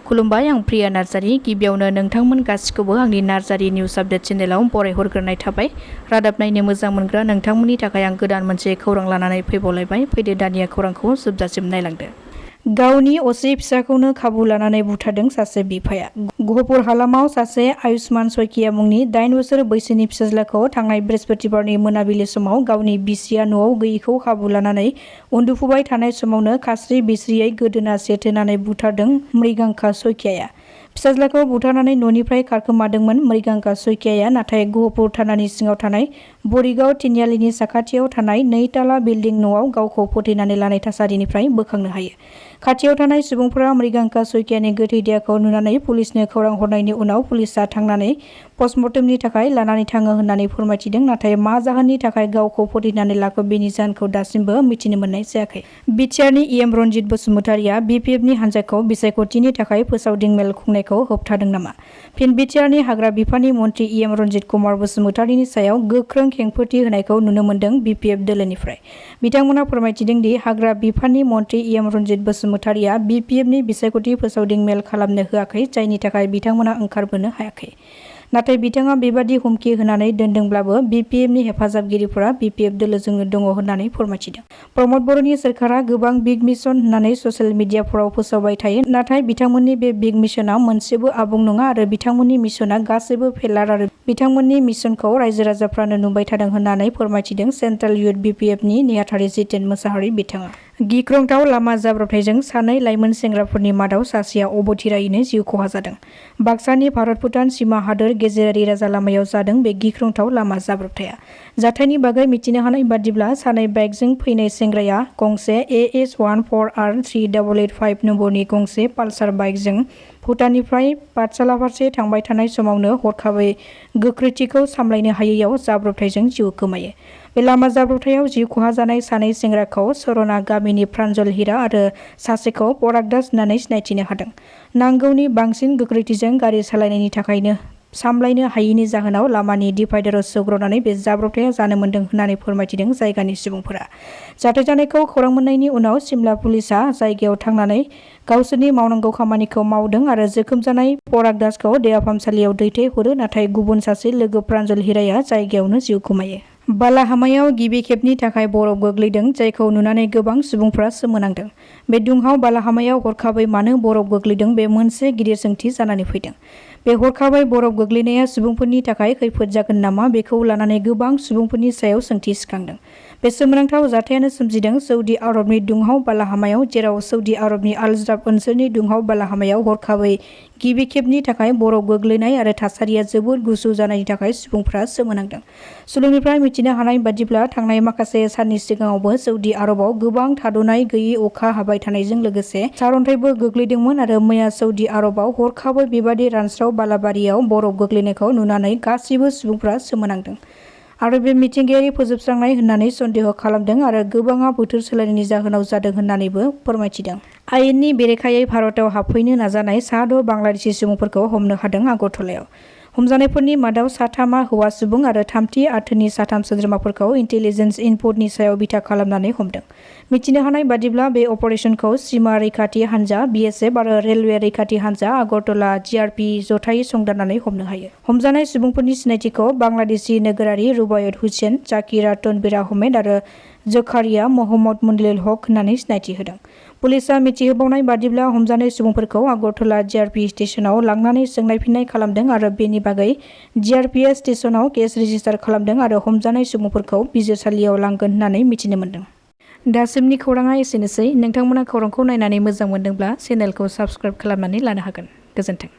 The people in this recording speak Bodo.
खुलुमबाय, आं प्रिया नार्जारी। गिबियावनो नोंथांमोन गासिखौबो आंनि नार्जारी निउज आपडेट चेनेलाव बरायहरग्रोनाय थाबाय। रादाब नायनो मोजां मोनग्रा नोंथांमोननि थाखाय आं गोदान मोनसे खौरां लानानै फैबावलायबाय। फैदो दानिया खौरांखौ जोबजासिम नायलांदो। गावनि असे फिसाखौनो खाबु लानानै बुथारदों सासे बिफाया। गहपुर हालामाव सासे आयुष्मान सयकिया मुंनि 8 बोसोर बैसोनि फिसाज्लाखौ थांनाय बृहस्पतिबारनि मोनाबिलि समाव गावनि बिसिया न'आव गैयैखौ खाबु लानानै उन्दुफुबाय थानाय समावनो खास्रि बिस्रियै गोदोना सेथोनानै बुथारदों मृगांका सयकियाया। फिसाज्लाखौ बुथारनानै न'निफ्राय खारखोमादोंमोन मृगांका सयकियाया, नाथाय गहपुर थानानि सिङाव थानाय बरिगाव तिनिआलिनि साखाथियाव थानाय 2 ताला बिल्डिं न'आव गावखौ फोथैनानै लानाय थासारिनिफ्राय बोखांनो हायो। खाथियाव थानाय सुबुंफोरा मृगांका सयकियानि गोथै देहाखौ नुनानै पुलिसनो खौरां हरनायनि उनाव पुलिसआ थांनानै पस्टमर्टेमनि थाखाय लानानै थाङो होननानै फोरमायथिदों, नाथाय मा जाहोननि थाखाय गावखौ फोथैनानै लाखो बेनि जाहोनखौ दासिमबो मिथिनो मोननाय जायाखै। बिटिआरनि इएम रनजित बसुमतारिया बिपिएफनि हान्जाखौ बिसायख'थिनि थाखाय फोसावदिं मेल खुंनायखौ होबथादों नामा? फिन बिटिआरनि हाग्रा बिफाननि मन्थ्रि इएम रनजित कुमार बसुमतारिनि सायाव गोख्रों खेंफोरथि होनायखौ नुनो मोन्दों बिपिएफ दोलोनिफ्राय। बिथांमोना फोरमायथिदों दि हाग्रा बिफाननि मन्थ्रि इएम रनजित बसुमतारिया बिपिएफनि बिसायख'थि फोसावदिं मेल खालामनो होआखै, जायनि थाखाय बिथांमोना ओंखारबोनो हायाखै। नाथाय बिथाङा बेबादि हुमखि होनानै दोनदोंब्लाबो बिपिएफनि हेफाजाबगिरिफोरा बिपिएफ दोलोजोंनो दङ होननानै फोरमायथिदों। प्रमद बर'नि सोरखारा गोबां बिग मिशन होननानै ससियेल मिडियाफोराव फोसावबाय थायो, नाथाय बिथांमोननि बे बिग मिशनआ मोनसेबो आबुं नङा आरो बिथांमोननि मिशनआ गासैबो फेलार आरो बिथांमोननि मिशनखौ रायजो राजाफ्रानो नुबाय थादों होननानै फोरमायथिदों सेन्ट्रेल इयुथ बिपिएफनि नेहाथारि जितेन मोसाहारि बिथाङा। गिख्रंथाव लामा जाब्रबथायजों 2 लाइमोन सेंग्राफोरनि मादाव सासेया अबथिरायैनो जिउ खहा जादों। बाक्सानि भारत-भुटान सिमा हादोर गेजेरारि राजा लामायाव जादों बे गिख्रंथाव लामा जाब्रबथाया। जाथायनि बागै मिथिनो हानाय बादिब्ला 2 बाइकजों फैनाय सेंग्राया गंसे AS14R3885 नम्बरनि गंसे पालसार बाइकजों भुटाननिफ्राय पाठशाला फारसे थांबाय थानाय समावनो हरखाबै गोख्रैथिखौ सामलायनो हायैयाव जाब्रबथायजों जिउ गोमायो। बे लामा जाब्रबथायाव जिउ खहा जानाय 2 सेंग्राखौ सरना गामिनि प्रान्जल हिरा आरो सासेखौ पराग दास होननानै सिनायथिनो हादों। नांगौनि बांसिन गोख्रैथिजों गारि सालायनायनि थाखायनो सामलायनो हायैनि जाहोनाव लामानि डिभाइडाराव सौग्रावनानै बे जाब्रबथाया जानो मोन्दों होननानै फोरमायथिदों जायगानि सुबुंफोरा। जाथाय जानायखौ खौरां मोननायनि उनाव सिमला पुलिसआ जायगायाव थांनानै गावसोरनि मावनांगौ खामानिखौ मावदों आरो जोखोम जानाय पराग दासखौ देहा फाहामसालियाव दैथायहरो, नाथाय गुबुन सासे लोगो प्रान्जल हिराया जायगायावनो जिउ गोमायो। बालाहामायाव गिबि खेबनि थाखाय बरफ गोग्लैदों, जायखौ नुनानै गोबां सुबुंफोरा सोमोनांदों। बे दुंहाव बालाहामायाव हरखाबै मानो बरफ गोग्लैदों, बे मोनसे गिदिर सोंथि जानानै फैदों। बे हरखाबै बरफ गोग्लैनाया सुबुंफोरनि थाखाय खैफोद जागोन नामा, बेखौ लानानै गोबां सुबुंफोरनि सायाव सोंथि सिखांदों। बे सोमोनांथाव जाथायानो सोमजिदों सौदि आरबनि दुंहाव बालाहामायाव, जेराव सौदि आरबनि आल-जराफ ओनसोलनि दुंहाव बालाहामायाव हरखाबै गिबि खेबनि थाखाय बरफ गोग्लैनाय आरो थासारिया जोबोद गुसु जानायनि थाखाय सुबुंफोरा सोमोनांदों। सुलुंनिफ्राय मिथिनो हानाय बादिब्ला थांनाय माखासे साननि सिगाङावबो सौदि आरबाव गोबां थाद'नाय गैयै अखा हाबाय थानायजों लोगोसे सारअन्थाइबो गोग्लैदोंमोन आरो मैया सौदि आरबाव हरखाबै बेबादि रानस्राव बालाबारियाव बरफ गोग्लैनायखौ नुनानै गासिबो सुबुंफोरा सोमोनांदों आरो बे मिथिंगायारि फोजोबस्रांनाय होननानै सन्देह खालामदों आरो गोबाङा बोथोर सोलायनायनि जाहोनाव जादों होननानैबो फोरमायथिदों। आयेननि बेरेखायै भारताव हाबफैनो नाजानाय 6 बांलादेशी सुबुंफोरखौ हमनो हादों आगरतलायाव। हमजानायफोरनि मादाव 3 हौवा सुबुं आरो थामथि आथोननि 3 सोद्रोमाफोरखौ इन्टेलिजेन्स इनपुटनि सायाव बिथा खालामनानै हमदों। मिथिनो हानाय बादिब्ला बे अपारेसनखौ सीमा रैखाथि हान्जा बिएसएफ आरो रेलवे रैखाथि हान्जा आगरतला जिआरपि जथायै संदाननानै हमनो हायो। हमजानाय सुबुंफोरनि सिनायथिखौ बांलादेशी नोगोरारि रुबायत हुसेन, जाकिरा तनबिर आहमेद आरो जकारिया महम्मद मुनिल हक होननानै सिनायथि होदों। पुलिसआ मिथिहोबावनाय बादिब्ला हमजानाय सुबुंफोरखौ आगरतला जिआरपि स्टेशनाव लांनानै सोंनाय-फिननाय खालामदों आरो बेनि बागै जिआरपिएस स्टेशनाव केस रेजिस्टार खालामदों आरो हमजानाय सुबुंफोरखौ बिजिरसालियाव लांगोन होननानै मिथिनो मोन्दों। दासिमनि खौराङा एसेनोसै। नोंथांमोना खौरांखौ नायनानै मोजां मोनदोंब्ला चेनेलखौ साबस्क्राइब खालामनानै लानो हागोन। गोजोन्थों।